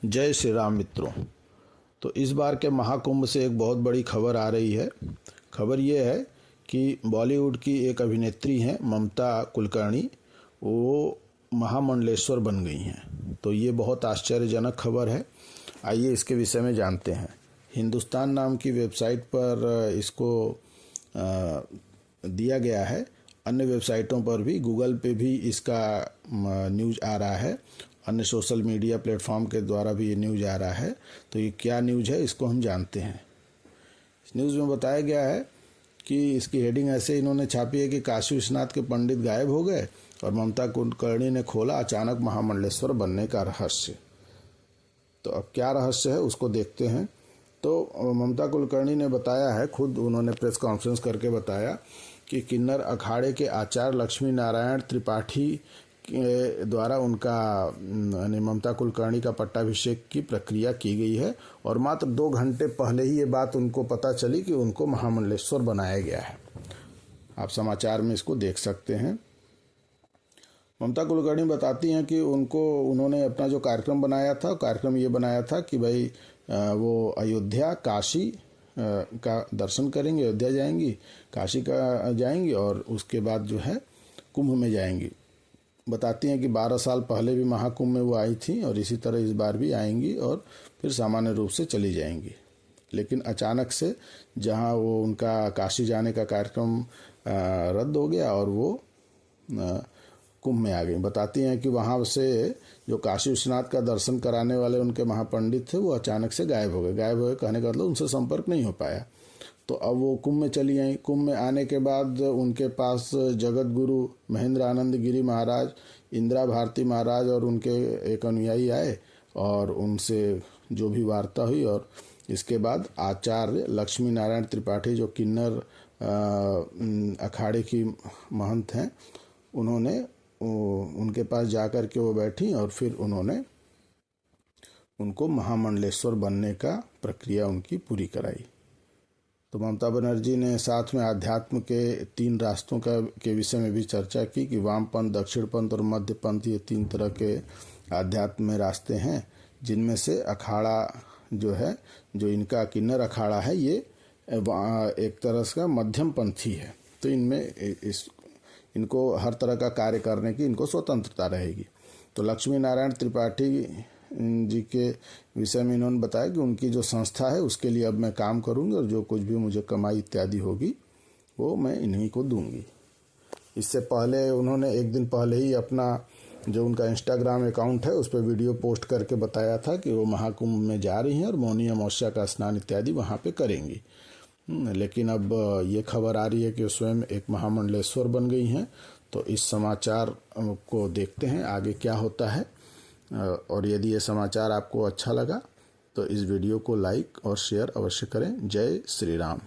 जय श्री राम मित्रों। तो इस बार के महाकुंभ से एक बहुत बड़ी खबर आ रही है। खबर ये है कि बॉलीवुड की एक अभिनेत्री हैं ममता कुलकर्णी, वो महामंडलेश्वर बन गई हैं। तो ये बहुत आश्चर्यजनक खबर है। आइए इसके विषय में जानते हैं। हिंदुस्तान नाम की वेबसाइट पर इसको दिया गया है। अन्य वेबसाइटों पर भी, गूगल पे भी इसका न्यूज़ आ रहा है। अन्य सोशल मीडिया प्लेटफॉर्म के द्वारा भी ये न्यूज़ आ रहा है। तो ये क्या न्यूज़ है, इसको हम जानते हैं। इस न्यूज़ में बताया गया है कि इसकी हेडिंग ऐसे इन्होंने छापी है कि काशी विश्वनाथ के पंडित गायब हो गए और ममता कुलकर्णी ने खोला अचानक महामंडलेश्वर बनने का रहस्य। तो अब क्या रहस्य है उसको देखते हैं। तो ममता कुलकर्णी ने बताया है, खुद उन्होंने प्रेस कॉन्फ्रेंस करके बताया कि किन्नर अखाड़े के आचार्य लक्ष्मी नारायण त्रिपाठी के द्वारा उनका यानी ममता कुलकर्णी का पट्टाभिषेक की प्रक्रिया की गई है और मात्र 2 घंटे पहले ही ये बात उनको पता चली कि उनको महामंडलेश्वर बनाया गया है। आप समाचार में इसको देख सकते हैं। ममता कुलकर्णी बताती हैं कि उन्होंने अपना जो कार्यक्रम बनाया था, कार्यक्रम ये बनाया था कि भाई वो अयोध्या काशी का दर्शन करेंगे, अयोध्या जाएंगी, काशी का जाएंगी और उसके बाद जो है कुंभ में जाएंगी। बताती हैं कि 12 साल पहले भी महाकुंभ में वो आई थी और इसी तरह इस बार भी आएंगी और फिर सामान्य रूप से चली जाएंगी। लेकिन अचानक से जहां वो उनका काशी जाने का कार्यक्रम रद्द हो गया और वो कुंभ में आ गई। बताती हैं कि वहां से जो काशी विश्वनाथ का दर्शन कराने वाले उनके महापंडित थे वो अचानक से गायब हो गए। गायब हो गए कहने का मतलब उनसे संपर्क नहीं हो पाया। तो अब वो कुंभ में चली आई। कुंभ में आने के बाद उनके पास जगत गुरु महेंद्र आनंद गिरी महाराज, इंदिरा भारती महाराज और उनके एक अनुयायी आए और उनसे जो भी वार्ता हुई और इसके बाद आचार्य लक्ष्मी नारायण त्रिपाठी जो किन्नर अखाड़े की महंत हैं, उन्होंने उनके पास जाकर के वो बैठी और फिर उन्होंने उनको महामंडलेश्वर बनने का प्रक्रिया उनकी पूरी कराई। तो ममता बनर्जी ने साथ में अध्यात्म के 3 रास्तों के विषय में भी चर्चा की कि वामपंथ, दक्षिणपंथ और मध्यपंथ, ये 3 तरह के अध्यात्म में रास्ते हैं, जिनमें से अखाड़ा जो है, जो इनका किन्नर अखाड़ा है, ये एक तरह का मध्यम पंथी है। तो इनमें इनको हर तरह का कार्य करने की इनको स्वतंत्रता रहेगी। तो लक्ष्मी नारायण त्रिपाठी जी के विषय में इन्होंने बताया कि उनकी जो संस्था है उसके लिए अब मैं काम करूंगी और जो कुछ भी मुझे कमाई इत्यादि होगी वो मैं इन्हीं को दूंगी। इससे पहले उन्होंने एक दिन पहले ही अपना जो उनका इंस्टाग्राम अकाउंट है उस पर वीडियो पोस्ट करके बताया था कि वो महाकुंभ में जा रही हैं और मौनी अमावस्या का स्नान इत्यादि वहाँ पे करेंगी। लेकिन अब ये खबर आ रही है कि वो स्वयं एक महामंडलेश्वर बन गई हैं। तो इस समाचार को देखते हैं आगे क्या होता है। और यदि ये समाचार आपको अच्छा लगा तो इस वीडियो को लाइक और शेयर अवश्य करें। जय श्री राम।